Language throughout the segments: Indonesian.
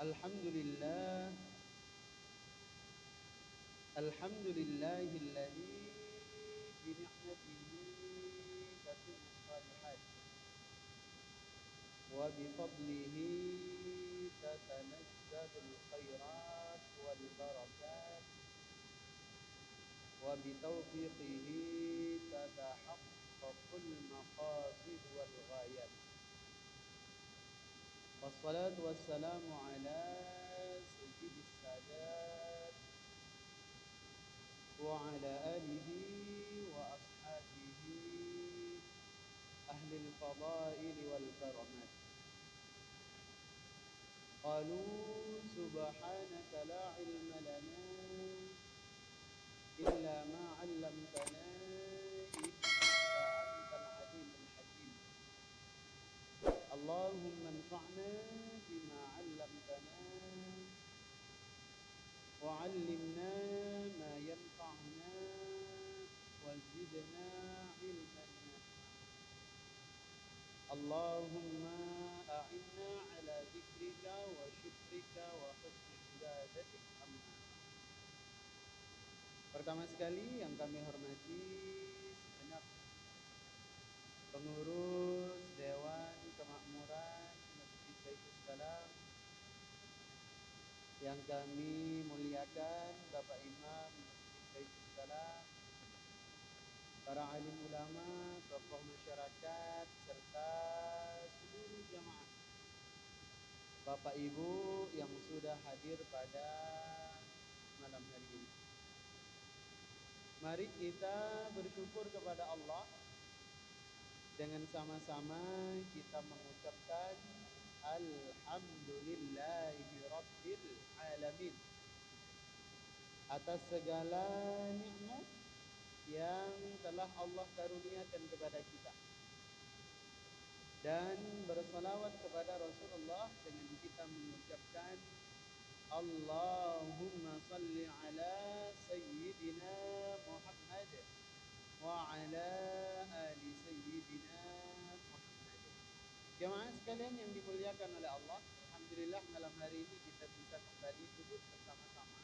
Alhamdulillah, alhamdulillahilladzi bi ni'matihi tatimmu shalihat wa bi fadlihi tatanazzalul khairat wal barakat wa bi taufiqihi tatahaqqaqul maqasid wal ghayat. Wassalatu wassalamu ala sayyidis sadat wa ala alihi wa ashabihi ahlil fadaili wal karamat. Qalu subhanaka la ilma lana illa ma 'allamtana innaka antal alimul hakim. Allahumma anfa'na bima 'allamtana wa 'allimna ma yanfa'una wa zidna 'ilman nafi'a. Allahumma a'inna 'ala dzikrika wa syukrika wa husni ibadatik, amma ba'd. Pertama sekali yang kami hormati segenap pengurus Dewan Kemakmuran Masjid Baitus Salam, yang kami muliakan Bapak Imam Masjid Baitus Salam, para alim ulama, tokoh masyarakat, serta seluruh jamaah, Bapak Ibu yang sudah hadir pada malam hari ini. Mari kita bersyukur kepada Allah dengan sama-sama kita mengucapkan Alhamdulillahi Rabbil Alamin atas segala nikmat yang telah Allah karuniakan kepada kita, dan bersalawat kepada Rasulullah dengan kita mengucapkan Allahumma salli ala Sayyidina Muhammad wa ala ali Sayyidina Muhammad. Jamaah sekalian yang dimuliakan oleh Allah, alhamdulillah malam hari ini kita bisa kembali duduk bersama-sama.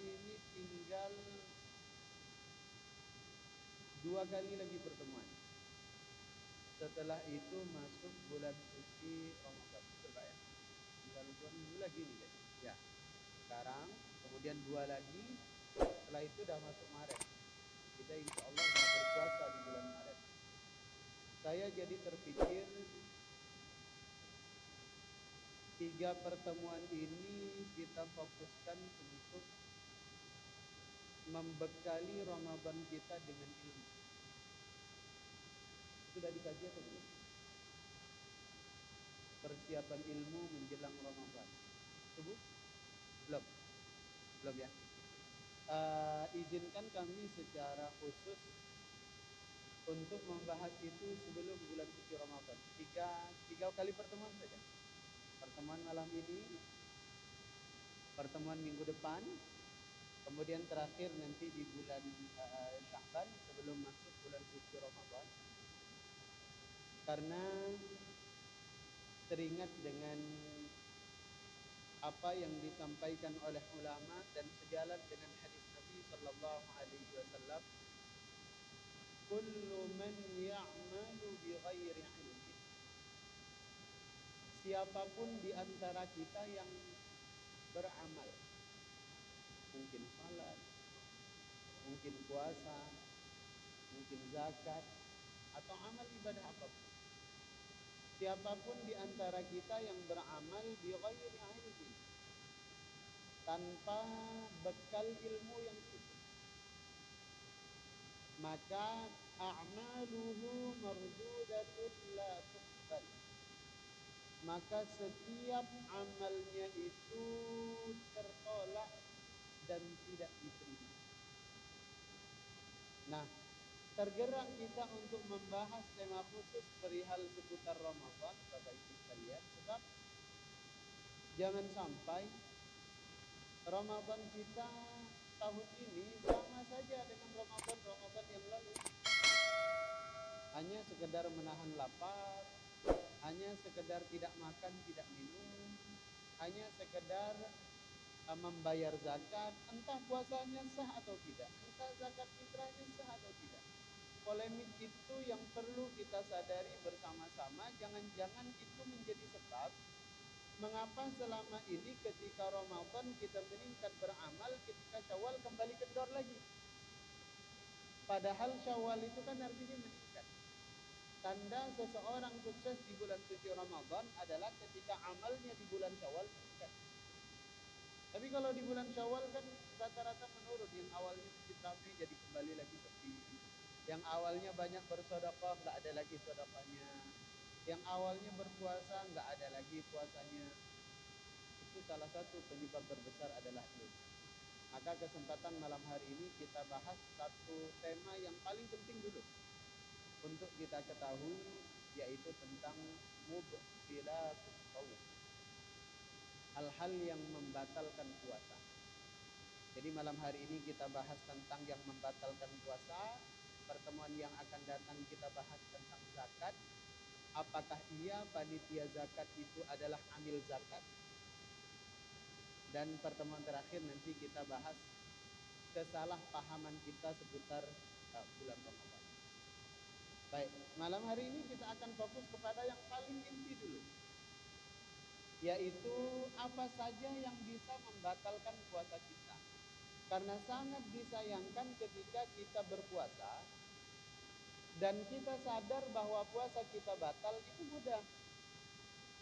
Ini tinggal 2 kali lagi pertemuan. Setelah itu masuk bulan suci Ramadan. Coba ya. Tinggal 2 minggu lagi nih guys. Ya. Sekarang, kemudian 2 lagi. Setelah itu udah masuk Maret. Kita insya Allah akan berpuasa di bulan Maret. Saya jadi terpikir 3 pertemuan ini kita fokuskan untuk membekali Ramadan kita dengan ilmu. Sudah dikaji atau belum? Persiapan ilmu menjelang Ramadan. Subuh? Belum? Belum ya? Izinkan kami secara khusus untuk membahas itu sebelum bulan suci Ramadan. 3 kali pertemuan saja. Pertemuan malam ini, pertemuan minggu depan, kemudian terakhir nanti di bulan Sya'ban sebelum masuk bulan suci Ramadan. Karena teringat dengan apa yang disampaikan oleh ulama dan sejalan dengan hadis Nabi sallallahu alaihi wasallam, kullu man ya'malu bighairi ilmin. Siapapun di antara kita yang beramal, mungkin salat, mungkin puasa, mungkin zakat, atau amal ibadah apapun. Siapapun di antara kita yang beramal bighairi ilmin, tanpa bekal ilmu yang cukup, maka a'maluhu mardudatun la tuqbal. Maka setiap amalnya itu tertolak dan tidak diterima. Nah, tergerak kita untuk membahas tema khusus perihal seputar Ramadan, Bapak Ibu sekalian, sebab jangan sampai Ramadan kita tahun ini sama saja dengan Ramadan yang lalu. Hanya sekedar menahan lapar, hanya sekedar tidak makan, tidak minum, hanya sekedar membayar zakat, entah puasanya sah atau tidak, entah zakat fitrahnya sah atau tidak. Polemik itu yang perlu kita sadari bersama-sama, jangan-jangan itu menjadi sebab mengapa selama ini ketika Ramadan kita meningkat beramal, ketika Syawal kembali kendor lagi. Padahal Syawal itu kan artinya meningkat. Tanda seseorang sukses di bulan suci Ramadan adalah ketika amalnya di bulan Syawal meningkat. Tapi kalau di bulan Syawal kan rata-rata menurun, yang awalnya masjid ramai jadi kembali lagi sepi. Yang awalnya banyak bersedekah nggak ada lagi sedekahnya. Yang awalnya berpuasa nggak ada lagi puasanya. Itu salah satu penyebab terbesar adalah itu. Maka kesempatan malam hari ini kita bahas satu tema yang paling penting dulu untuk kita ketahui, yaitu tentang mubtilatus shaum. Hal-hal yang membatalkan puasa. Jadi malam hari ini kita bahas tentang yang membatalkan puasa. Pertemuan yang akan datang kita bahas tentang zakat. Apakah iya panitia zakat itu adalah amil zakat? Dan pertemuan terakhir nanti kita bahas kesalahpahaman kita seputar bulan Ramadan. Baik, malam hari ini kita akan fokus kepada yang paling inti dulu, yaitu apa saja yang bisa membatalkan puasa kita. Karena sangat disayangkan ketika kita berpuasa dan kita sadar bahwa puasa kita batal, itu mudah.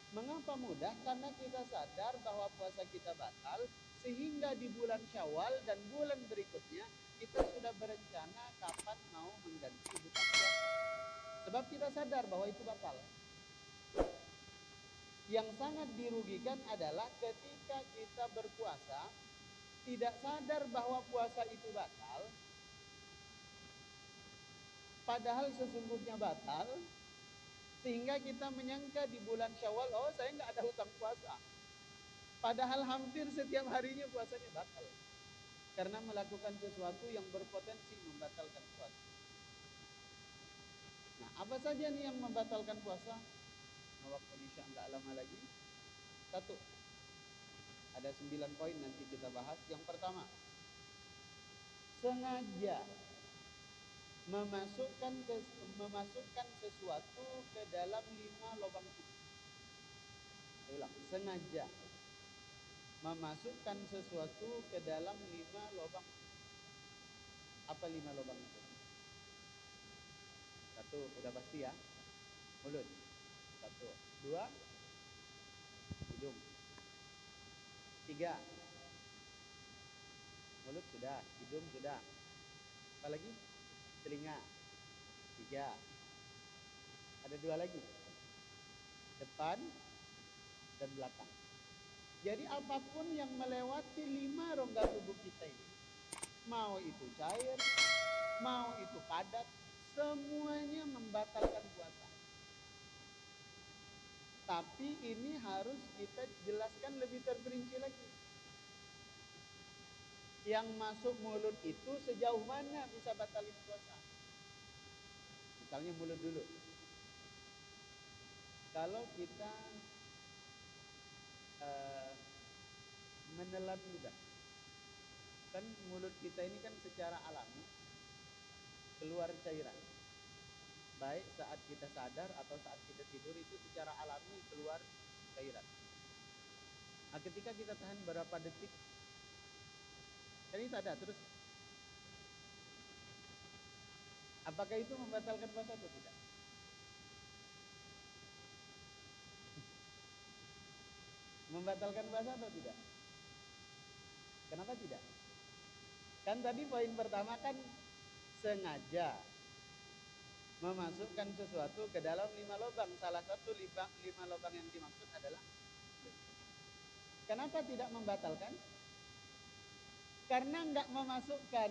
Mengapa mudah? Karena kita sadar bahwa puasa kita batal, sehingga di bulan Syawal dan bulan berikutnya kita sudah berencana kapan mau mengganti hutang puasa. Sebab kita sadar bahwa itu batal. Yang sangat dirugikan adalah ketika kita berpuasa, tidak sadar bahwa puasa itu batal, padahal sesungguhnya batal, sehingga kita menyangka di bulan Syawal, oh saya nggak ada hutang puasa. Padahal hampir setiap harinya puasanya batal. Karena melakukan sesuatu yang berpotensi membatalkan puasa. Nah, apa saja nih yang membatalkan puasa? Nah, waktu Isya nggak lama lagi. Satu, ada 9 poin nanti kita bahas. Yang pertama, sengaja memasukkan sesuatu ke dalam 5 lubang tubuh. Saya ulang, sengaja memasukkan sesuatu ke dalam 5 lubang tubuh. Apa 5 lubang itu? Satu, udah pasti ya, mulut. Satu, dua, hidung. Tiga, mulut sudah, hidung sudah. Apalagi? Telinga. Tiga. Ada 2 lagi, depan dan belakang. Jadi apapun yang melewati 5 rongga tubuh kita ini, mau itu cair, mau itu padat, semuanya membatalkan puasa. Tapi ini harus kita jelaskan lebih terperinci lagi. Yang masuk mulut itu sejauh mana bisa batalin puasa? Misalnya mulut dulu. Kalau kita menelan ludah, kan mulut kita ini kan secara alami keluar cairan. Baik saat kita sadar atau saat kita tidur, itu secara alami keluar cairan. Nah, ketika kita tahan berapa detik, kan itu ada terus. Apakah itu membatalkan puasa atau tidak? Membatalkan puasa atau tidak? Kenapa tidak? Kan tadi poin pertama kan sengaja memasukkan sesuatu ke dalam 5 lubang. Salah satu 5 lubang yang dimaksud adalah, kenapa tidak membatalkan? Karena nggak memasukkan.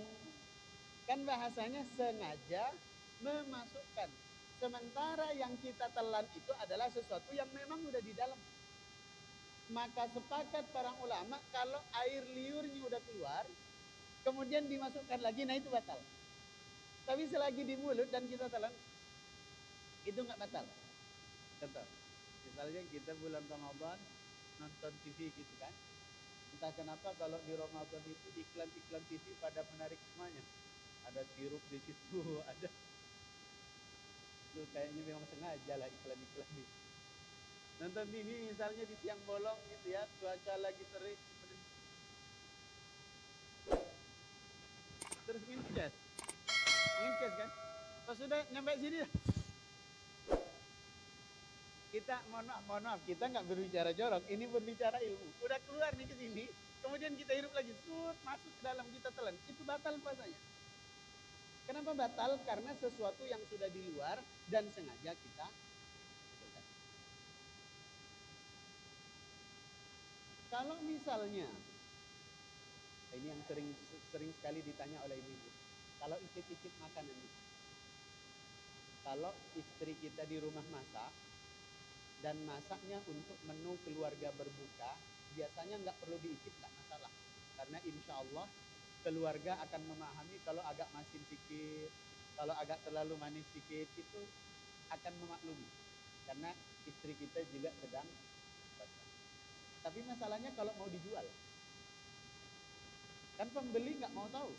Kan bahasanya sengaja memasukkan. Sementara yang kita telan itu adalah sesuatu yang memang udah di dalam. Maka sepakat para ulama kalau air liurnya udah keluar, kemudian dimasukkan lagi, nah itu batal. Tapi selagi di mulut dan kita telan, itu nggak batal. Contoh, Misalnya kita bulan Ramadan nonton TV gitu kan. Entah kenapa kalau di Ramadan itu iklan-iklan TV pada menarik semuanya. Ada sirup di situ, ada itu kayaknya memang sengaja lah iklan-iklan itu. Nonton TV misalnya di siang bolong gitu ya, cuaca lagi terik, terus ngeces kan. Pas sudah nyampe sini kita mohon maaf kita nggak berbicara jorok, ini berbicara ilmu. Udah keluar nih ke sini, kemudian kita hirup lagi, masuk ke dalam kita telan, itu batal puasanya. Kenapa batal? Karena sesuatu yang sudah di luar dan sengaja kita masukkan. Kalau misalnya, ini yang sering sekali ditanya oleh ibu-ibu, kalau icip-icip makanan itu, kalau istri kita di rumah masak dan masaknya untuk menu keluarga berbuka, biasanya nggak perlu diicip, nggak masalah, karena insya Allah keluarga akan memahami kalau agak masin sedikit, kalau agak terlalu manis sedikit itu akan memaklumi, karena istri kita juga sedang puasa. Tapi masalahnya kalau mau dijual, kan pembeli nggak mau tahu.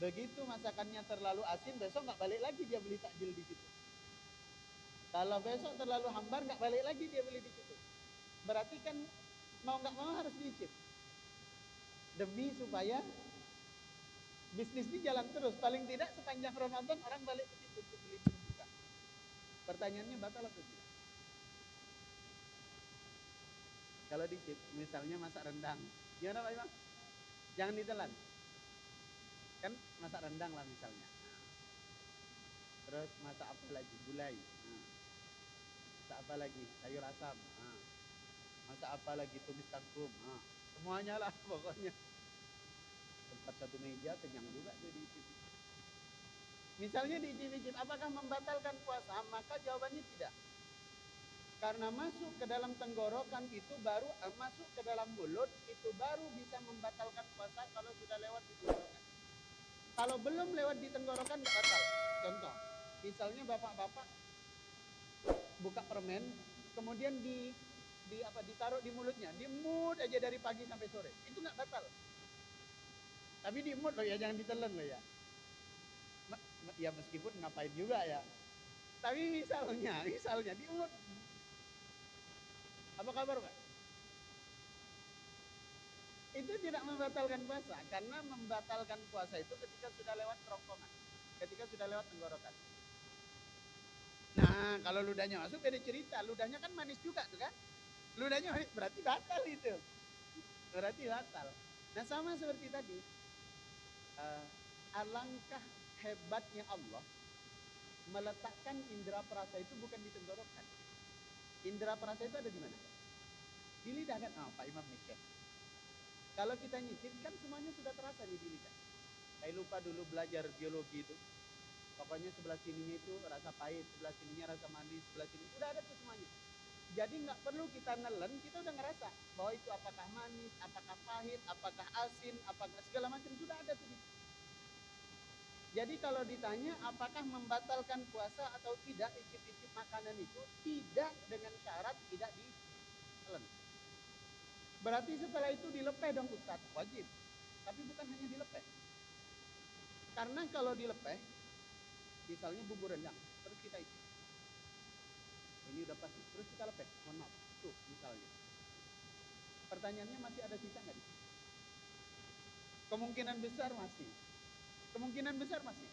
Begitu masakannya terlalu asin, besok nggak balik lagi dia beli takjil di situ. Kalau besok terlalu hambar, nggak balik lagi dia beli di situ. Berarti kan mau nggak mau harus diicip. Demi supaya bisnis ini jalan terus. Paling tidak sepanjang Ramadan orang balik ke situ untuk beli berbuka. Pertanyaannya batal atau tidak? Kalau dicip, misalnya masak rendang, gimana Pak Imam? Jangan ditelan. Kan masak rendang lah misalnya. Terus masak apa lagi? Gulai. Masak apa lagi? Sayur asam. Masak apa lagi? Tumis kangkung. Semuanya lah pokoknya. Tempat satu meja kenyang juga tuh diicip. Misalnya diicip-icip, apakah membatalkan puasa? Maka jawabannya tidak. Karena masuk ke dalam tenggorokan itu baru masuk ke dalam mulut itu baru bisa membatalkan puasa kalau sudah lewat di tenggorokan. Kalau belum lewat di tenggorokan nggak batal. Contoh, misalnya bapak-bapak buka permen, kemudian ditaruh di mulutnya, dimut aja dari pagi sampai sore, itu nggak batal. Tapi dimut loh ya, jangan ditelan loh ya. Ya meskipun ngapain juga ya. Tapi misalnya diemut. Apa kabar Pak? Itu tidak membatalkan puasa, karena membatalkan puasa itu ketika sudah lewat kerongkongan, ketika sudah lewat tenggorokan. Nah, kalau ludahnya masuk beda cerita, ludahnya kan manis juga tuh kan? Ludahnya manis berarti batal itu. Berarti batal. Nah, sama seperti tadi. Alangkah hebatnya Allah meletakkan indera perasa itu bukan di tenggorokan. Indera perasa itu ada di mana? Di lidah kan? Pak Imam nih chef. Kalau kita nyicip kan semuanya sudah terasa nih di lidah. Saya lupa dulu belajar biologi itu. Pokoknya sebelah sininya itu rasa pahit, sebelah sininya rasa manis, sebelah sini udah ada tuh semuanya. Jadi nggak perlu kita nelen, kita udah ngerasa bahwa itu apakah manis, apakah pahit, apakah asin, apakah segala macam sudah ada tuh. Jadi kalau ditanya apakah membatalkan puasa atau tidak icip-icip makanan itu, tidak, dengan syarat tidak ditelan. Berarti setelah itu dilepeh dong Ustaz, wajib. Tapi bukan hanya dilepeh. Karena kalau dilepeh, misalnya bumbu rendang, terus kita icip. Ini udah pas, terus kita lepeh, mohon maaf. Tuh misalnya. Pertanyaannya masih ada sisa nggak di sini? Kemungkinan besar masih. Kemungkinan besar masih.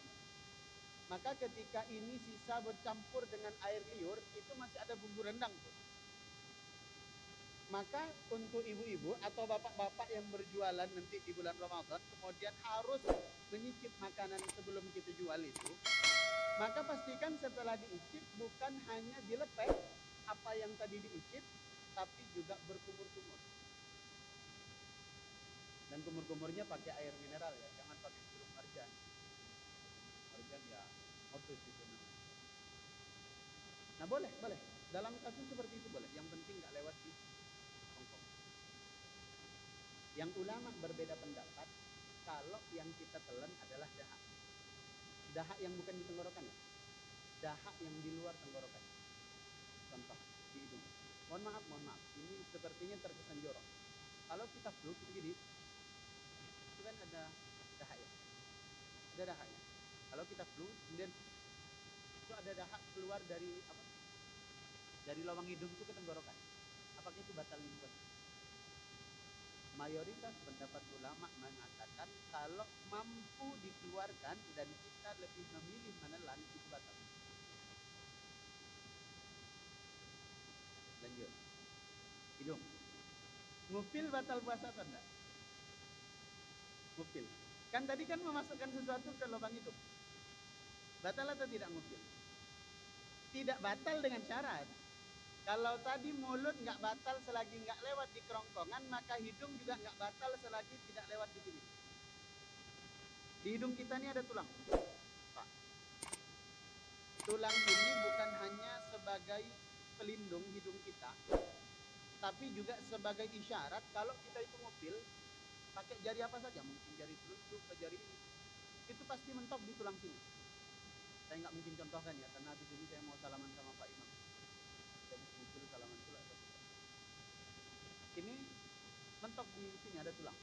Maka ketika ini sisa bercampur dengan air liur, itu masih ada bumbu rendang tuh. Maka untuk ibu-ibu atau bapak-bapak yang berjualan nanti di bulan Ramadan, kemudian harus menyicip makanan sebelum kita jual itu, maka pastikan setelah diicip bukan hanya dilepeh apa yang tadi diicip, tapi juga berkumur-kumur. Dan kumur-kumurnya pakai air mineral ya, jangan pakai sirup marjan. Marjan ya modus itu namanya. Nah boleh. Dalam kasus seperti itu boleh. Yang penting nggak lewat di Hongkong. Yang ulama berbeda pendapat kalau yang kita telan adalah dahak. Dahak yang bukan di tenggorokan ya. Dahak yang di luar tenggorokan. Contoh di hidung. mohon maaf, ini sepertinya terkesan jorok. Kalau kita flu, begini, itu kan ada dahak ya, ada dahaknya. Kalau kita flu, kemudian itu ada dahak keluar dari apa? Dari lubang hidung itu ke tenggorokan. Apakah itu batalin puasa? Mayoritas pendapat ulama mengatakan kalau mampu dikeluarkan dan kita lebih memilih menelan itu batal. Lanjut. Hidung. Ngupil batal puasa atau enggak? Ngupil. Kan tadi kan memasukkan sesuatu ke lubang hidung. Batal atau tidak ngupil? Tidak batal dengan syarat. Kalau tadi mulut nggak batal selagi nggak lewat di kerongkongan, maka hidung juga nggak batal selagi tidak lewat di sini. Di hidung kita ini ada tulang. Pak. Tulang ini bukan hanya sebagai pelindung hidung kita, tapi juga sebagai isyarat kalau kita itu ngupil, pakai jari apa saja, mungkin jari telunjuk atau jari ini, itu pasti mentok di tulang sini. Saya nggak mungkin contohkan ya, karena habis ini saya mau salaman sama Pak Imam. Saya habis ngupil salaman pula. Ini mentok di sini ada tulang.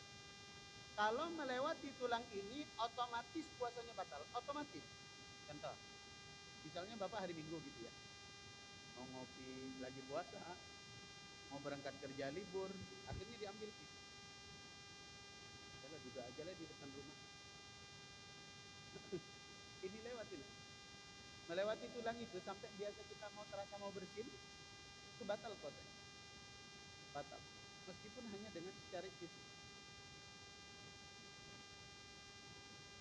Kalau melewati tulang ini, otomatis puasanya batal. Otomatis. Contoh, misalnya Bapak hari Minggu gitu ya, mau ngopi lagi puasa, mau berangkat kerja libur, akhirnya diambil pisau. Saya duduk aja lah di depan rumah. Ini lewat ini. Melewati tulang itu sampai biasa kita mau terasa mau bersin, itu batal puasanya. Batal. Meskipun hanya dengan secara fisik.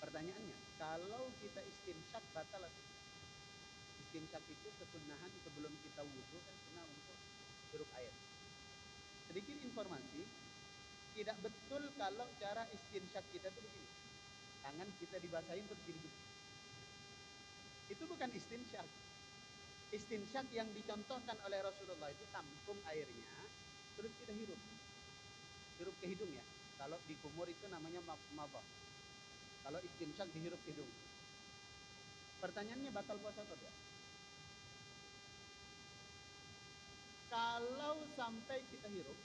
Pertanyaannya, kalau kita istinsyak batal atau tidak? Istinsyak itu kesunahan sebelum kita wudhu kan sunnah untuk hirup air. Sedikit informasi, tidak betul kalau cara istinsyak kita itu begini. Tangan kita dibasahin terus gini. Itu bukan istinsyak. Istinsyak yang dicontohkan oleh Rasulullah itu tampung airnya, terus kita hirup. Hirup ke hidung ya. Kalau di kumur itu namanya mabah. Kalau istinsyak dihirup ke hidung. Pertanyaannya batal puasa atau tidak? Kalau sampai kita hirup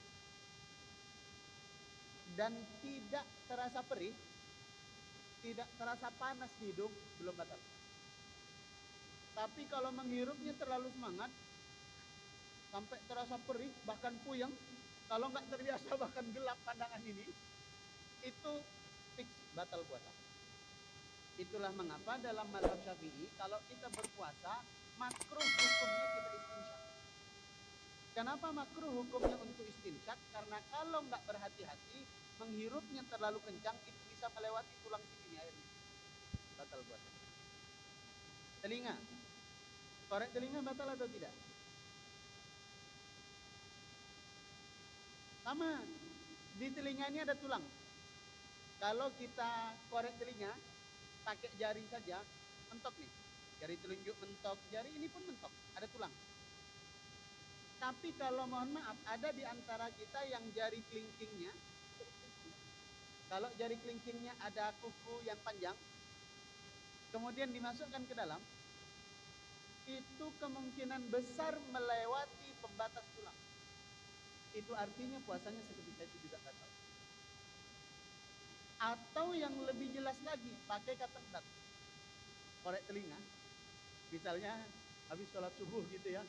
dan tidak terasa perih, tidak terasa panas di hidung, belum batal. Tapi kalau menghirupnya terlalu semangat, sampai terasa perih, bahkan puyeng, kalau nggak terbiasa bahkan gelap pandangan ini, itu fix batal puasa. Itulah mengapa dalam mazhab Syafi'i, kalau kita berpuasa, makruh hukumnya kita istinsyak. Kenapa makruh hukumnya untuk istinsyak? Karena kalau nggak berhati-hati, menghirupnya terlalu kencang, itu bisa melewati tulang sini airnya. Batal puasa. Telinga. Korek telinga batal atau tidak? Sama. Di telinga ini ada tulang. Kalau kita korek telinga, pakai jari saja, mentok nih. Jari telunjuk mentok, jari ini pun mentok, ada tulang. Tapi kalau mohon maaf, ada di antara kita yang jari kelingkingnya, kalau jari kelingkingnya ada kuku yang panjang, kemudian dimasukkan ke dalam, itu kemungkinan besar melewati pembatas tulang. Itu artinya puasanya seketika itu juga batal. Atau yang lebih jelas lagi, pakai cotton bud, korek telinga. Misalnya habis sholat subuh gitu ya,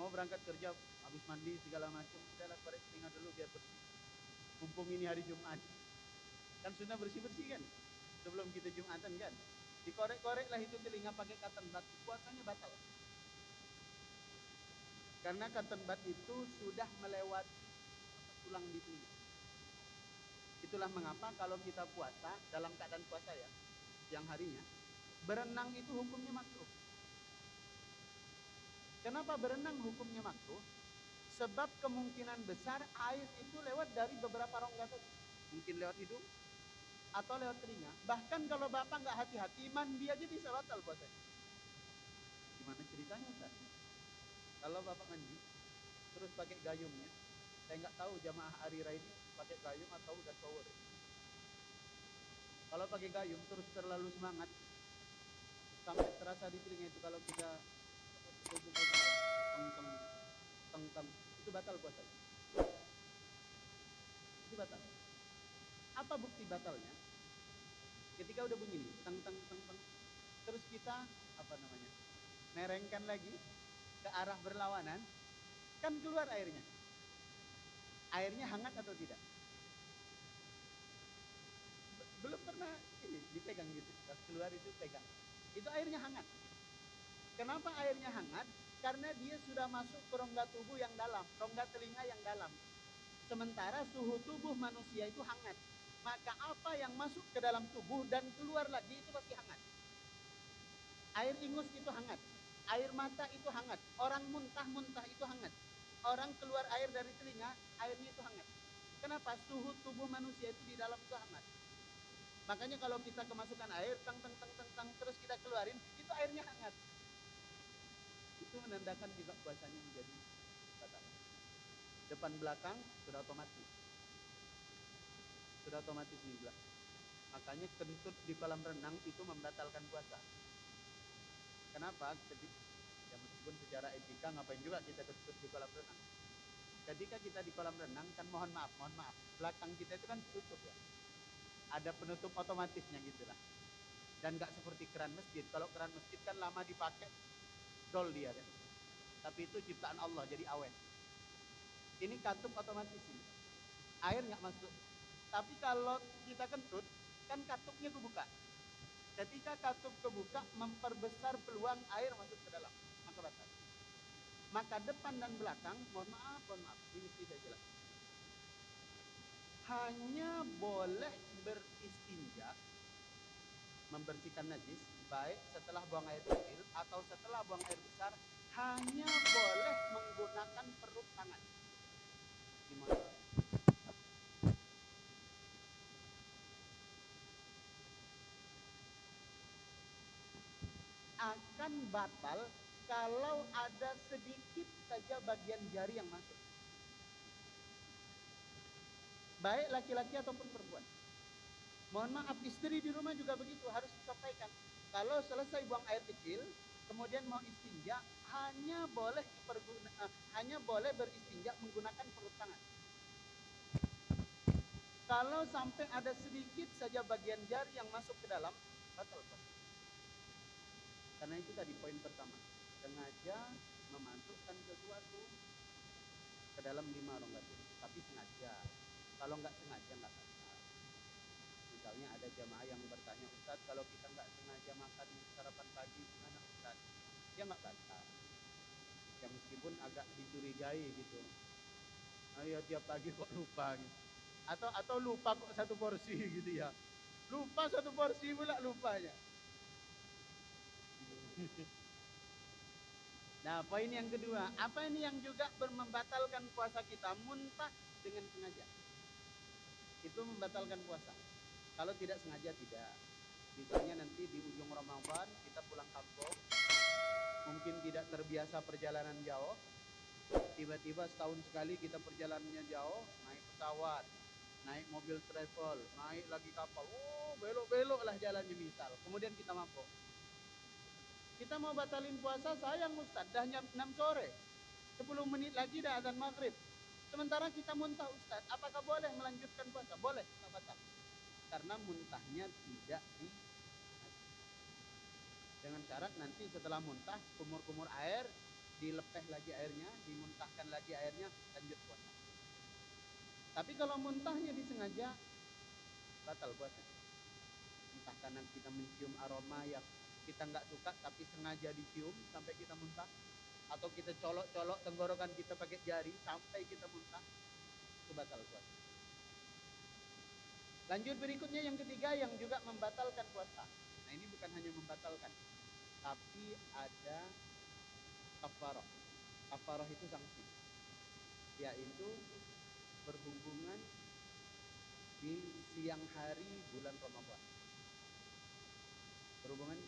mau berangkat kerja, habis mandi segala macam, udahlah korek telinga dulu biar bersih. Mumpung ini hari Jumat, kan sudah bersih-bersih kan, sebelum kita Jumatan kan, dikorek-korek lah itu telinga pakai cotton bud, puasanya batal. Karena cotton bud itu sudah melewati tulang di telinga. Itulah mengapa kalau kita puasa, dalam keadaan puasa ya, siang harinya, berenang itu hukumnya makruh. Kenapa berenang hukumnya makruh? Sebab kemungkinan besar air itu lewat dari beberapa rongga tadi. Mungkin lewat hidung atau lewat telinga. Bahkan kalau Bapak nggak hati-hati, mandi aja bisa batal puasanya. Gimana ceritanya, Ustaz? Kalau Bapak mandi, terus pakai gayungnya, saya nggak tahu jamaah hari raya ini pakai gayung atau udah shower. Kalau pakai gayung terus terlalu semangat, sampai terasa di telinga itu kalau kita pukul-pukul kepala, teng teng teng teng. itu batal puasa. Itu batal. Apa bukti batalnya? Ketika udah bunyi nih, teng teng teng teng, terus kita apa namanya? Merengkan lagi ke arah berlawanan, kan keluar airnya. Airnya hangat atau tidak? Belum pernah ini dipegang gitu. Pas keluar itu pegang. Itu airnya hangat. Kenapa airnya hangat? Karena dia sudah masuk ke rongga tubuh yang dalam, rongga telinga yang dalam. Sementara suhu tubuh manusia itu hangat. Maka apa yang masuk ke dalam tubuh dan keluar lagi itu pasti hangat. Air ingus itu hangat. Air mata itu hangat. Orang muntah-muntah itu hangat. Orang keluar air dari telinga, airnya itu hangat. Kenapa? Suhu tubuh manusia itu di dalam itu hangat. Makanya kalau kita kemasukan air, tang tang tang tang tang terus kita keluarin, itu airnya hangat. Itu menandakan juga puasanya menjadi batal. Depan belakang sudah otomatis. Sudah otomatis nih belak. Makanya kentut di kolam renang itu membatalkan puasa. Kenapa? Ya meskipun secara etika ngapain juga kita kentut di kolam renang. Ketika kita di kolam renang kan mohon maaf, belakang kita itu kan tutup ya. Ada penutup otomatisnya gitulah. Dan nggak seperti keran masjid. Kalau keran masjid kan lama dipakai, dol dia kan. Tapi itu ciptaan Allah jadi awet. Ini katup otomatis ini. Air nggak masuk. Tapi kalau kita kentut, kan katupnya kebuka. Ketika katup kebuka, memperbesar peluang air masuk ke dalam. Maka batal. Maka depan dan belakang, mohon maaf, ini mesti saya jelaskan. Hanya boleh beristinja, membersihkan najis, baik setelah buang air kecil atau setelah buang air besar, hanya boleh menggunakan perut tangan. Gimana? Akan batal kalau ada sedikit saja bagian jari yang masuk. Baik laki-laki ataupun perempuan. Mohon maaf, istri di rumah juga begitu, harus disampaikan. Kalau selesai buang air kecil, kemudian mau istinja, hanya boleh beristinja menggunakan perut tangan. Kalau sampai ada sedikit saja bagian jari yang masuk ke dalam, batal puasa. Karena itu tadi poin pertama, sengaja memasukkan sesuatu ke dalam 5 rongga tubuh, tapi sengaja. Kalau nggak sengaja nggak batal. Misalnya ada jamaah yang bertanya, Ustaz, kalau kita nggak sengaja makan sarapan pagi gimana Ustaz? Ya nggak batal. Ya meskipun agak dicurigai gitu. Ayo tiap pagi kok lupa gitu. Atau lupa kok satu porsi gitu ya. Lupa satu porsi pula lupanya. Nah, poin yang kedua, apa ini yang juga membatalkan puasa kita? Muntah dengan sengaja. Itu membatalkan puasa. Kalau tidak sengaja tidak. Misalnya nanti di ujung Ramadan kita pulang kampung, mungkin tidak terbiasa perjalanan jauh, tiba-tiba setahun sekali kita perjalanannya jauh, naik pesawat, naik mobil travel, naik lagi kapal, belok-belok lah jalannya misal, kemudian kita mabuk. Kita mau batalin puasa, sayang Ustaz, dah jam 6 sore, 10 menit lagi dah azan maghrib. Sementara kita muntah Ustaz, apakah boleh melanjutkan puasa? Boleh, tak batal. Karena muntahnya tidak di dengan syarat nanti setelah muntah kumur-kumur air, dilepeh lagi airnya, dimuntahkan lagi airnya, lanjut puasa. Tapi kalau muntahnya disengaja, batal puasa. Entah karena kita mencium aroma yang kita nggak suka tapi sengaja dicium sampai kita muntah, atau kita colok-colok tenggorokan kita pakai jari sampai kita muntah, itu batal puasa. Lanjut berikutnya yang ketiga yang juga membatalkan puasa. Nah ini bukan hanya membatalkan, tapi ada kafarah. Kafarah itu sanksi, yaitu berhubungan di siang hari bulan Ramadan. Berhubungan.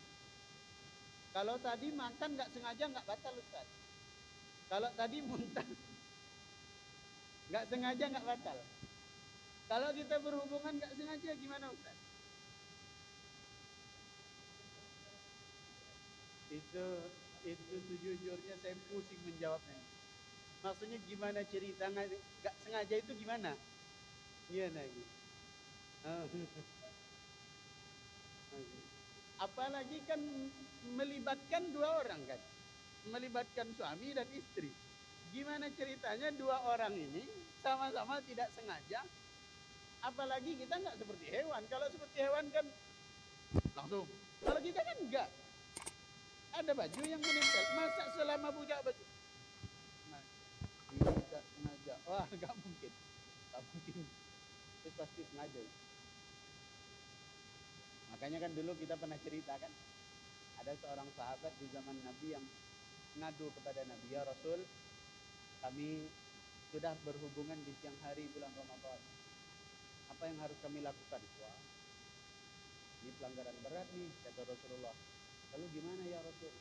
Kalau tadi makan nggak sengaja nggak batal Ustaz. Kalau tadi muntah nggak sengaja nggak batal. Kalau kita berhubungan nggak sengaja gimana Ustaz? Itu sejujurnya saya pusing menjawabnya. Maksudnya gimana cerita nggak sengaja itu gimana? Gimana gitu. Oh. Apalagi kan melibatkan dua orang kan. Melibatkan suami dan istri. Gimana ceritanya dua orang ini sama-sama tidak sengaja. Apalagi kita nggak seperti hewan. Kalau seperti hewan kan langsung. Kalau kita kan enggak. Ada baju yang menempel. Masa selama buka baju? Nah, tidak sengaja. Wah, nggak mungkin. Nggak mungkin. Terus pasti sengaja. Makanya kan dulu kita pernah cerita kan. Ada seorang sahabat di zaman Nabi yang ngadu kepada Nabi, ya Rasul, kami sudah berhubungan di siang hari bulan Ramadan. Apa yang harus kami lakukan? Wah, ini pelanggaran berat nih, kata Rasulullah. Lalu gimana ya Rasul?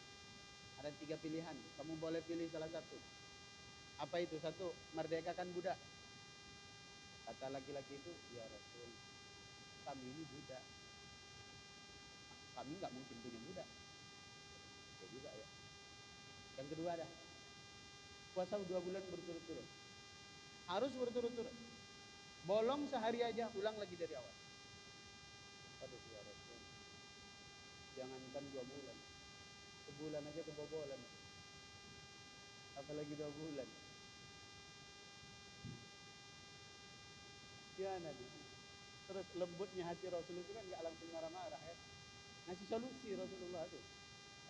Ada 3 pilihan, kamu boleh pilih salah satu. Apa itu? Satu, merdekakan budak. Kata laki-laki itu, ya Rasul, kami ini budak. Kami nggak mungkin punya budak. Ya juga ya. Yang kedua ada, puasa 2 bulan berturut-turut. Harus berturut-turut. Bolong sehari aja, ulang lagi dari awal. Aduh ya Rasul, jangankan 2 bulan, sebulan aja kebobolan, apalagi 2 bulan. Gimana nih? Terus lembutnya hati Rasul itu kan nggak langsung marah-marah ya, ngasih solusi Rasulullah tuh.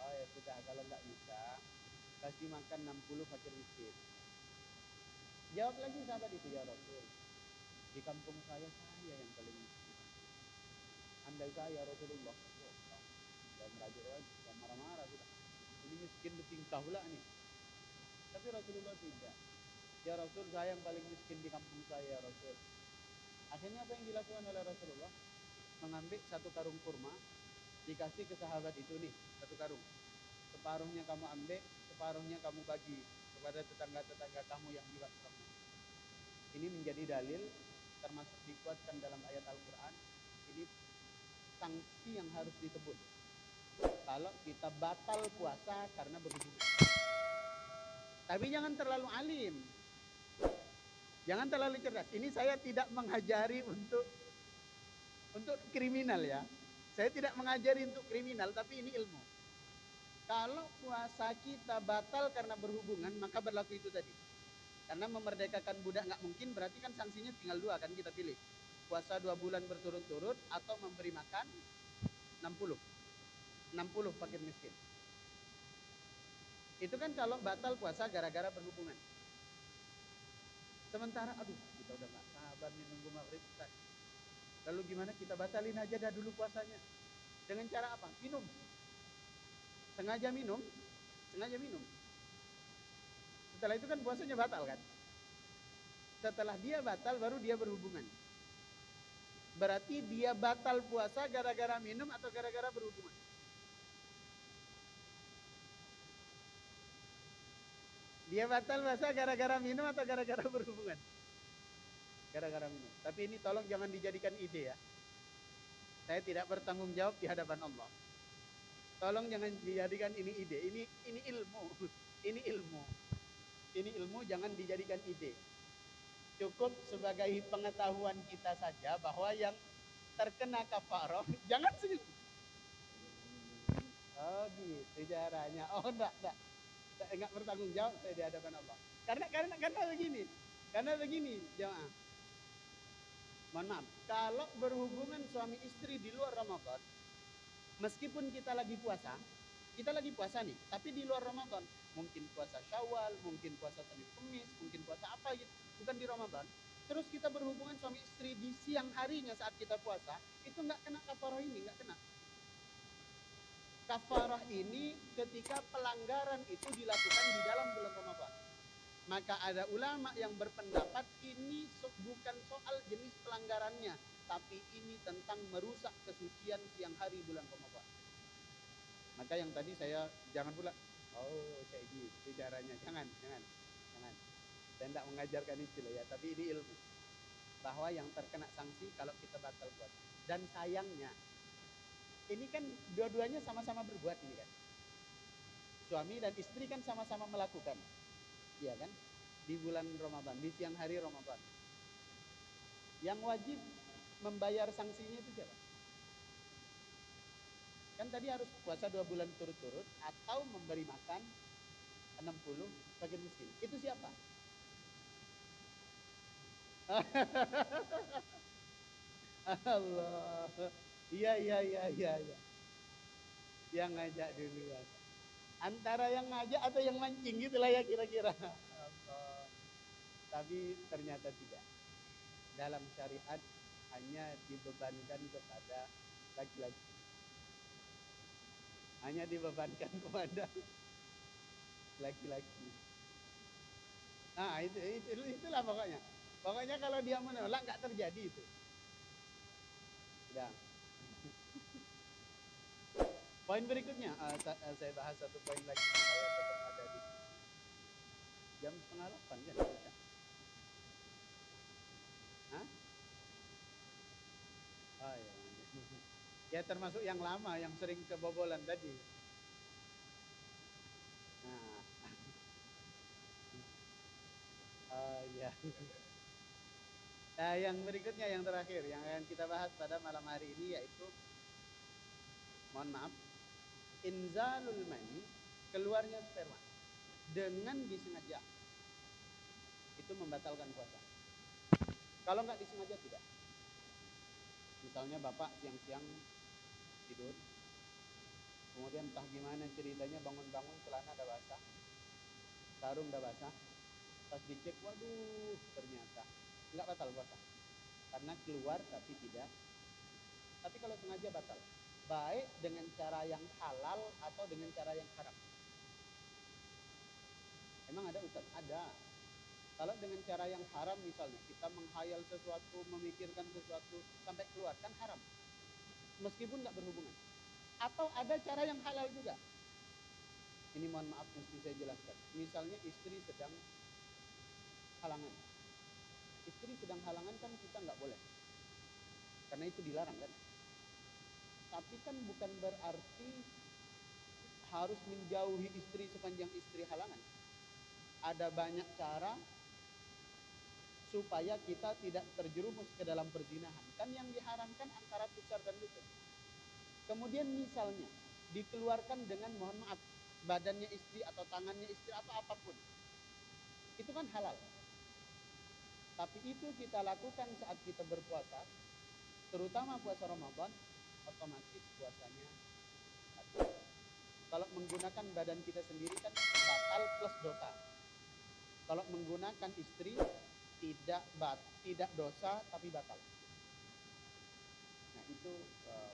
Oh ya sudah, kalau nggak bisa kasih makan 60 fakir miskin. Jawab lagi sahabat itu, ya Rasul, di kampung saya yang paling miskin. Andai saya Rasulullah, oh, udah merajuk lagi, udah marah-marah sudah. Ini miskin bertingkah pula nih. Tapi Rasulullah tidak. Ya Rasul, saya yang paling miskin di kampung saya, ya Rasul. Akhirnya apa yang dilakukan oleh Rasulullah? Mengambil 1 karung kurma, dikasih ke sahabat itu nih, 1 karung. Separuhnya kamu ambil, separuhnya kamu bagi kepada tetangga-tetangga kamu yang juga kurang. Ini menjadi dalil, termasuk dikuatkan dalam ayat Al-Quran. Ini sanksi yang harus ditebus kalau kita batal puasa karena berhubungan. Tapi jangan terlalu alim, jangan terlalu cerdas. Ini saya tidak mengajari untuk kriminal ya. Saya tidak mengajari untuk kriminal, tapi ini ilmu. Kalau puasa kita batal karena berhubungan, maka berlaku itu tadi. Karena memerdekakan budak nggak mungkin, berarti kan sanksinya tinggal 2 kan, kita pilih. Puasa 2 bulan berturut-turut atau memberi makan 60 fakir miskin. Itu kan kalau batal puasa gara-gara berhubungan. Sementara aduh, kita udah gak sabar nih nunggu maghrib Ustaz. Lalu gimana, kita batalin aja dah dulu puasanya. Dengan cara apa? Minum. Sengaja minum. Setelah itu kan puasanya batal kan. Setelah dia batal baru dia berhubungan. Berarti dia batal puasa gara-gara minum atau gara-gara berhubungan? Dia batal puasa gara-gara minum atau gara-gara berhubungan? Gara-gara minum. Tapi ini tolong jangan dijadikan ide ya. Saya tidak bertanggung jawab di hadapan Allah. Tolong jangan dijadikan ini ide. Ini ilmu. Ini ilmu. Ini ilmu, jangan dijadikan ide. Cukup sebagai pengetahuan kita saja bahwa yang terkena kafarah jangan senyum. Oh gitu caranya. Oh enggak bertanggung jawab saya di hadapan Allah. Karena begini. Karena begini, jemaah. Mohon maaf, kalau berhubungan suami istri di luar Ramadan, meskipun kita lagi puasa nih, tapi di luar Ramadan, mungkin puasa Syawal, mungkin puasa Senin Kemis, mungkin puasa apa gitu, bukan di Ramadan. Terus kita berhubungan suami istri di siang harinya saat kita puasa, itu nggak kena kafarah ini, nggak kena. Kafarah ini ketika pelanggaran itu dilakukan di dalam bulan Ramadan. Maka ada ulama yang berpendapat ini bukan soal jenis pelanggarannya, tapi ini tentang merusak kesucian siang hari bulan Ramadan. Maka yang tadi saya jangan pula, oh kayak gitu caranya, jangan. Saya tidak mengajarkan itu loh ya, tapi ini ilmu. Bahwa yang terkena sanksi kalau kita batal puasa. Dan sayangnya, ini kan dua-duanya sama-sama berbuat ini kan. Suami dan istri kan sama-sama melakukan. Iya kan? di bulan Ramadan, di siang hari Ramadan. Yang wajib membayar sanksinya itu siapa? Kan tadi harus puasa 2 bulan turut-turut atau memberi makan 60 fakir miskin. Itu siapa? Allah. Iya, iya, iya, iya, iya. Yang ngajak duluan. Antara yang ngajak atau yang mancing gitulah ya kira-kira. Allah. Tapi ternyata tidak. Dalam syariat hanya dibebankan kepada laki-laki. Hanya dibebankan kepada laki-laki. Nah, itulah pokoknya. Pokoknya kalau dia menolak nggak terjadi itu. Sudah. Poin berikutnya, saya bahas satu poin lagi supaya tetap ada di jam 7:30 kan Indonesia. Hah? Oh ya. Ya termasuk yang lama yang sering kebobolan tadi. Nah, ya. Nah, yang berikutnya yang terakhir yang akan kita bahas pada malam hari ini yaitu mohon maaf, inzalul mani, keluarnya sperma dengan disengaja. Itu membatalkan puasa. Kalau nggak disengaja tidak. Misalnya bapak siang-siang tidur, kemudian entah gimana ceritanya bangun-bangun celana udah basah, sarung udah basah, pas dicek, waduh ternyata nggak batal puasa. Karena keluar tapi tidak. Tapi kalau sengaja batal. Baik dengan cara yang halal atau dengan cara yang haram. Emang ada Ustaz? Ada. Kalau dengan cara yang haram misalnya, kita menghayal sesuatu, memikirkan sesuatu, sampai keluar, kan haram. Meskipun nggak berhubungan. Atau ada cara yang halal juga. Ini mohon maaf mesti saya jelaskan. Misalnya istri sedang halangan. Istri sedang halangan kan kita nggak boleh. Karena itu dilarang kan. Tapi kan bukan berarti harus menjauhi istri sepanjang istri halangan. Ada banyak cara supaya kita tidak terjerumus ke dalam perzinahan. Kan yang diharamkan antara pusar dan lutut. Kemudian misalnya dikeluarkan dengan mohon maaf badannya istri atau tangannya istri atau apapun. Itu kan halal. Tapi itu kita lakukan saat kita berpuasa, terutama puasa Ramadan, otomatis puasanya batal. Kalau menggunakan badan kita sendiri kan batal plus dosa. Kalau menggunakan istri tidak dosa tapi batal. Nah, itu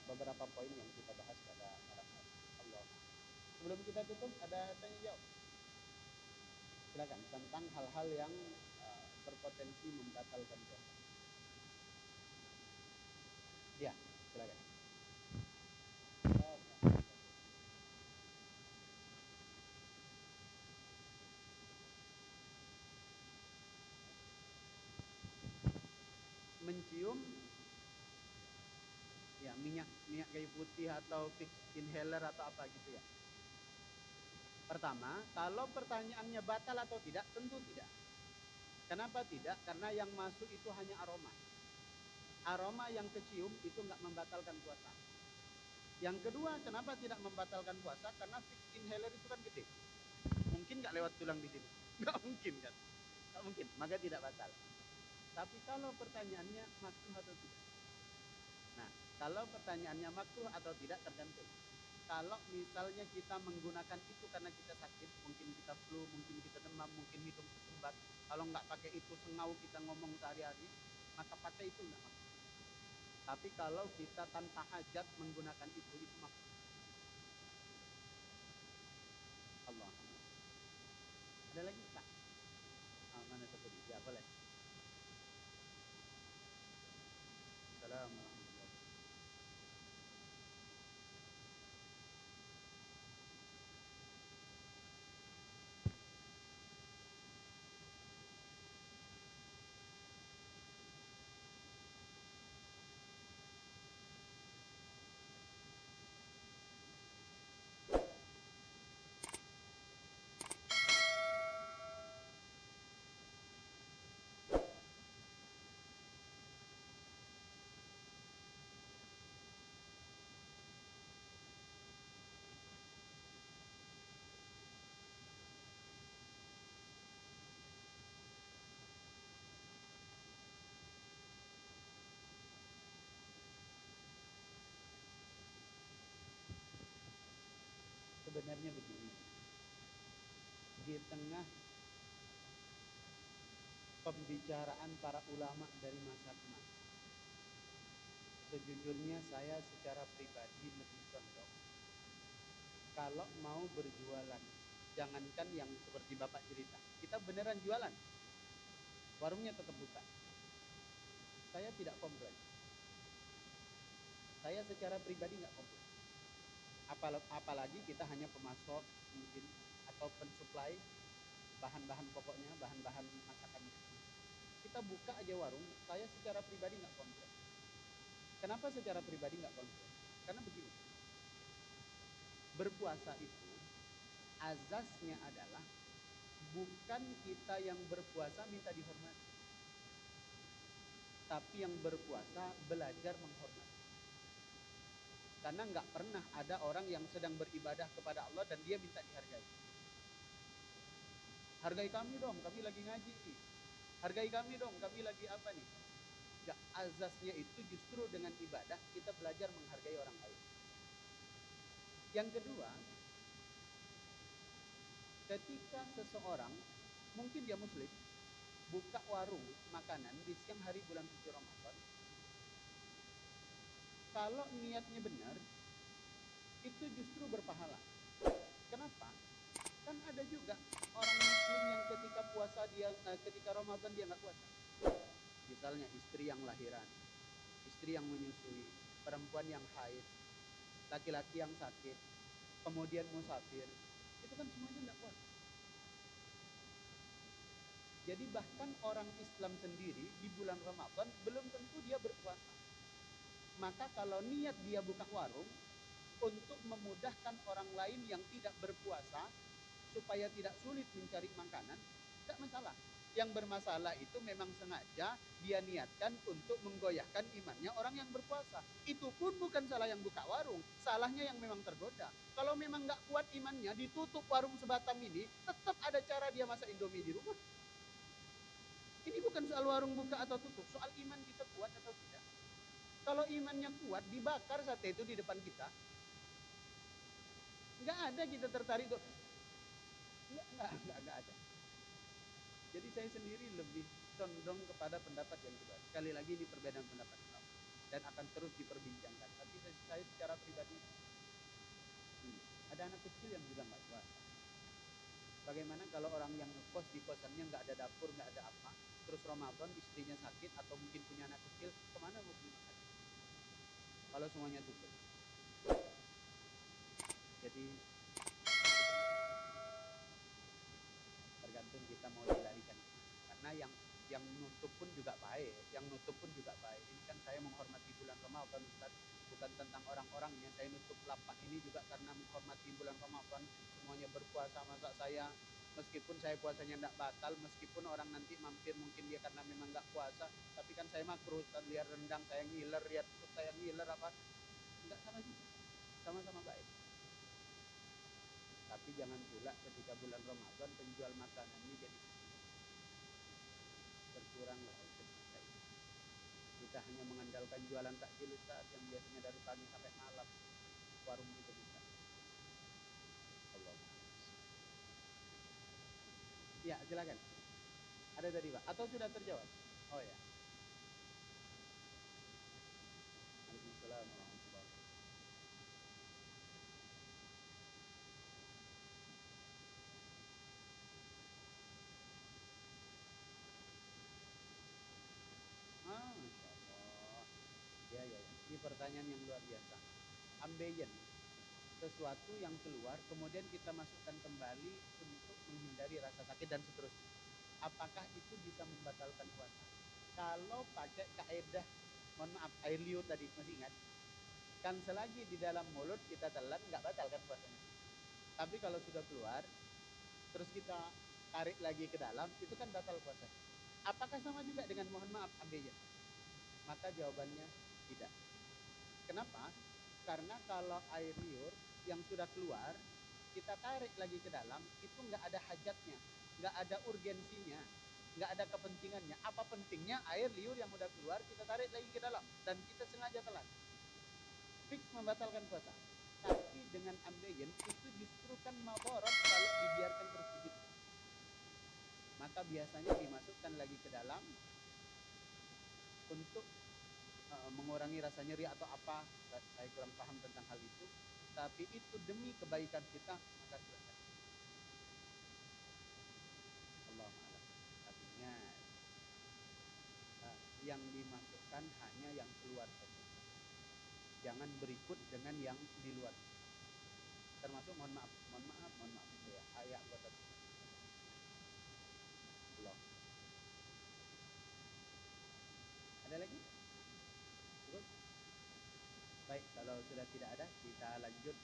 beberapa poin yang kita bahas pada malam hari Allah. Sebelum kita tutup ada tanya jawab. Silakan tentang hal-hal yang berpotensi membatalkan puasa. Ya, silakan. Mencium ya minyak kayu putih atau fix inhaler atau apa gitu ya. Pertama, kalau pertanyaannya batal atau tidak, tentu tidak. Kenapa tidak? Karena yang masuk itu hanya aroma. Aroma yang kecium itu nggak membatalkan puasa. Yang kedua, kenapa tidak membatalkan puasa? Karena fix inhaler itu kan gede. Mungkin nggak lewat tulang di sini? Nggak mungkin kan? Nggak mungkin, maka tidak batal. Tapi kalau pertanyaannya makruh atau tidak? Nah, kalau pertanyaannya makruh atau tidak tergantung. Kalau misalnya kita menggunakan itu karena kita sakit, mungkin kita flu, mungkin kita demam, mungkin hidung tersumbat. Kalau nggak pakai itu sengau kita ngomong sehari-hari, maka pakai itu nggak makruh. Tapi kalau kita tanpa hajat menggunakan itu makruh. Allah. Ada lagi Pak? Mana satu? Ya boleh. Assalamualaikum. Sebenarnya begini, di tengah pembicaraan para ulama dari masa ke masa, sejujurnya saya secara pribadi lebih condong kalau mau berjualan, jangankan yang seperti Bapak cerita, kita beneran jualan, warungnya tetap buka. Saya tidak komplain. Saya secara pribadi nggak komplain. Apalagi kita hanya pemasok mungkin atau pensuplai bahan-bahan pokoknya, bahan-bahan masakannya. Kita buka aja warung, saya secara pribadi nggak komplain. Kenapa secara pribadi nggak komplain? Karena begini, berpuasa itu azasnya adalah bukan kita yang berpuasa minta dihormati, tapi yang berpuasa belajar menghormati. Karena nggak pernah ada orang yang sedang beribadah kepada Allah dan dia minta dihargai. Hargai kami dong, kami lagi ngaji nih. Hargai kami dong, kami lagi apa nih? Nggak, azasnya itu justru dengan ibadah kita belajar menghargai orang lain. Yang kedua, ketika seseorang, mungkin dia muslim, buka warung makanan di siang hari bulan suci Ramadan, kalau niatnya benar, itu justru berpahala. Kenapa? Kan ada juga orang muslim yang ketika puasa ketika Ramadan dia nggak puasa. Misalnya istri yang lahiran, istri yang menyusui, perempuan yang haid, laki-laki yang sakit, kemudian musafir, itu kan semuanya nggak puasa. Jadi bahkan orang Islam sendiri di bulan Ramadan belum tentu dia berpuasa. Maka kalau niat dia buka warung untuk memudahkan orang lain yang tidak berpuasa supaya tidak sulit mencari makanan, tidak masalah. Yang bermasalah itu memang sengaja dia niatkan untuk menggoyahkan imannya orang yang berpuasa. Itu pun bukan salah yang buka warung, salahnya yang memang tergoda. Kalau memang nggak kuat imannya, ditutup warung sebatam ini, tetap ada cara dia masak Indomie di rumah. Ini bukan soal warung buka atau tutup, soal iman kita kuat atau tidak. Kalau imannya kuat, dibakar sate itu di depan kita. Nggak ada kita tertarik tuh. Nggak ada. Jadi saya sendiri lebih condong kepada pendapat yang kedua. Sekali lagi ini perbedaan pendapat dan akan terus diperbincangkan. Tapi saya secara pribadi, ada anak kecil yang juga nggak puasa. Bagaimana kalau orang yang ngekos di kosannya nggak ada dapur, nggak ada apa, terus Ramadan istrinya sakit atau mungkin punya anak kecil, kemana mau beli makan? Kalau semuanya tutup. Jadi tergantung kita mau dilarikan. Karena yang nutup pun juga baik, Ini kan saya menghormati bulan Ramadan, Ustaz. Bukan tentang orang-orangnya, saya nutup lapak ini juga karena menghormati bulan Ramadan. Semuanya berpuasa, masa saya meskipun saya puasanya tidak batal, meskipun orang nanti mampir mungkin dia karena memang nggak puasa, tapi kan saya makruh, Ustaz, lihat rendang saya ngiler, lihat perut saya ngiler apa, nggak salah juga, sama-sama baik. Tapi jangan pula ketika bulan Ramadan penjual makanan ini jadi berkuranglah sedikit. Kita hanya mengandalkan jualan takjil, Ustaz, yang biasanya dari pagi sampai malam warung itu buka. Allah. Ya, silakan. Ada tadi, Pak? Atau sudah terjawab? Oh ya. Waalaikumsalam warahmatullahi wabarakatuh. Masya Allah. Ya, ya, ya. Ini pertanyaan yang luar biasa. Ambeien, sesuatu yang keluar kemudian kita masukkan kembali untuk menghindari rasa sakit dan seterusnya. Apakah itu bisa membatalkan puasa? Kalau pakai kaedah, mohon maaf, air liur tadi, masih ingat? Kan selagi di dalam mulut kita telan, nggak batal kan puasanya. Tapi kalau sudah keluar, terus kita tarik lagi ke dalam, itu kan batal puasanya. Apakah sama juga dengan mohon maaf ambeien? Maka jawabannya tidak. Kenapa? Karena kalau air liur yang sudah keluar, kita tarik lagi ke dalam, itu nggak ada hajatnya, nggak ada urgensinya, nggak ada kepentingannya. Apa pentingnya air liur yang udah keluar, kita tarik lagi ke dalam, dan kita sengaja telan? Fix membatalkan puasa. Tapi dengan ambeien, itu justru biasanya dimasukkan lagi ke dalam untuk mengurangi rasa nyeri atau apa, saya kurang paham tentang hal itu, tapi itu demi kebaikan kita, maka silahkan. Allahu a'lam. Tapi ingat, yang dimasukkan hanya yang keluar saja. Jangan berikut dengan yang di luar. Termasuk mohon maaf ya, ayat anggota tubuh. Allah. Ada lagi? Cukup? Baik, kalau sudah tidak ada, kita lanjut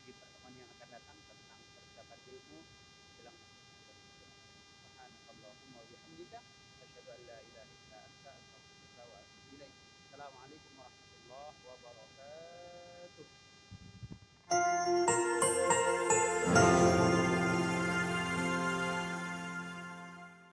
di pertemuan yang akan datang tentang persiapan ilmu jelang masuk bulan Ramadan. Subhanakallahumma wa bihamdika asyhadu an la ilaha illa anta astaghfiruka wa atubu ilaik. Assalamualaikum warahmatullahi wabarakatuh.